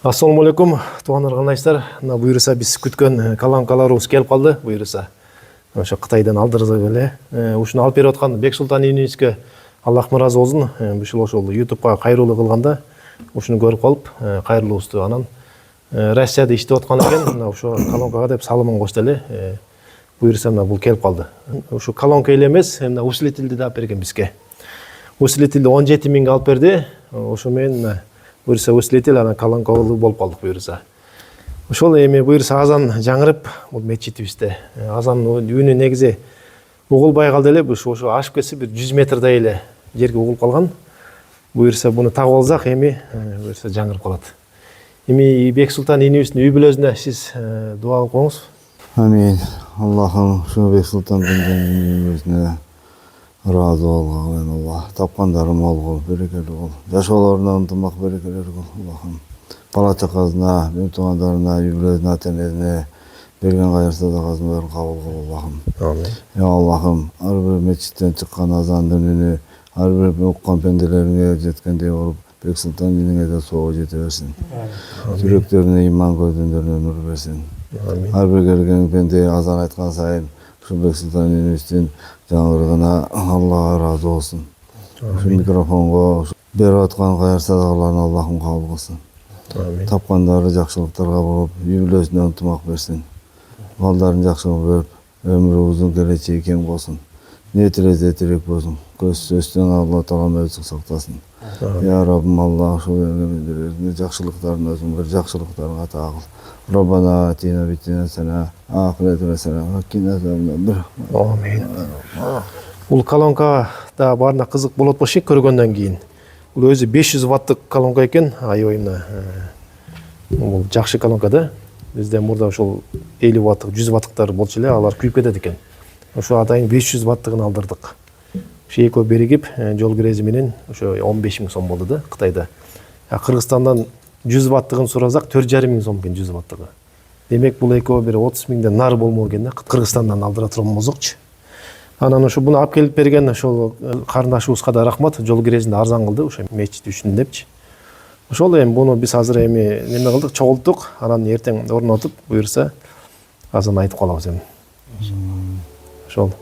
Assalamu алейкум, туғандар қандайсыздар? Бұйырса біз күткен колонкаларыбыз келіп қалды, бұйырса. Ошо Қытайдан алдырдык эле. Ушуну алып берип аткан Бексултан үйүнүбүзгө Аллах ыраазы болсун. Бул ошол YouTube'га кайрылуу кылганда ушуну көрүп калып, кайрылуубузду анан Россияда иштеп аткан экен, ошо колонкага деп салымын кошто эле. Буюрса бул келип калды. Ушу колонка эле эмес, усилительди да алып берген бизге. Усилительди 17 миңге алып берди. Ошо менен буюрса усилитель анан колонка болуп калдык буюрса. Ошол эми буюрса азан жаңырып, бул мечитибизде. Азан үнү негизи угулбай калды эле, ошо ашып кетсе бир 100 метрдей эле жерге угулуп калган. Буюрса буну тагып алсак эми буюрса жаңырып калат. Эми Бексултан ийинибиздин үй бүлөсүнө сиз дуа кылып коюңуз. Амин. Аллахым şu Бексултан үйүнүбүзүнө разы болгон Аллах. Тапкандарым болгон, берекелүү бол. Жашоолоруна ынтымак берекелер кыл Аллахым. Бала чакасына, үй туугандарына, үй бүлөсүнө, ата-энесине берген кайыр садакасын баарын кабыл кыл Аллахым. Амин. Ya Allah'ım, her bir meclisten çıkan azan dönünü, her bir okuyan pendelerine jetkendey olup, Bексултан үйүнүңө de soğuk jeteversin. Yüreklerine iman koyduğunlarına nur versin. Her bir gelgen pendeye azan aytkan sayın, şu Bексултан үйүнүбүздүн жаңырыгына Allah'a razı olsun. Şu mikrofongo berip atkан кайыр садакаларын Allah'ım kabul kılsın. Tapkandары жакшылыктарга болуп, үй бүлөсүнө ынтымак берсин. Балдарын жакшылык берип, ömrü uzun geleceği keng olsun. Ne tilese tilek olsun. Göz sözden Allah Taala mevcut saklasın. Ya Rabbim Allah şu ne jakşılıklarını özün bir jakşılıklarına tağıl. Rabbana atina bitina sana ahiret ve selam. Hakkina bir. Amin. Бул колонка да баарына кызык болот болчу көргөндөн кийин. Бул өзү 500 ваттык колонка экен, аябайына. Бул жакшы колонка да. Bizde murda ошол 50 ваттык, 100 ваттыктар болчу эле, алар күйүп кетет экен. Ошо атайын 500 ваттыгын алдырдык. Ошо экөө биригип, жол кирези менен ошо 15 миң сом болду да Кытайда. Кыргызстандан 100 ваттыгын сурасак 4,5 миң сом экен 100 ваттыгы. Демек бул экөө бир 30 миңден нар болмок экен да, Кыргызстандан алдыра турган болсокчу. Анан ошо буну алып келип берген ошол карындашыбызга да рахмат, жол кирезинде арзан кылды, ошо мечит үчүн депчи. Ошол эми буну биз азыр эми неме кылдык, чогулттук, анан эртең орнотуп, буюрса азан айтып калабыз эми. Ошол.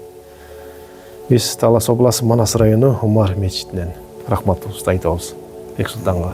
Биз Талас областы Манас району Умар мечитинен рахматыбызды айтабыз Бексултанга.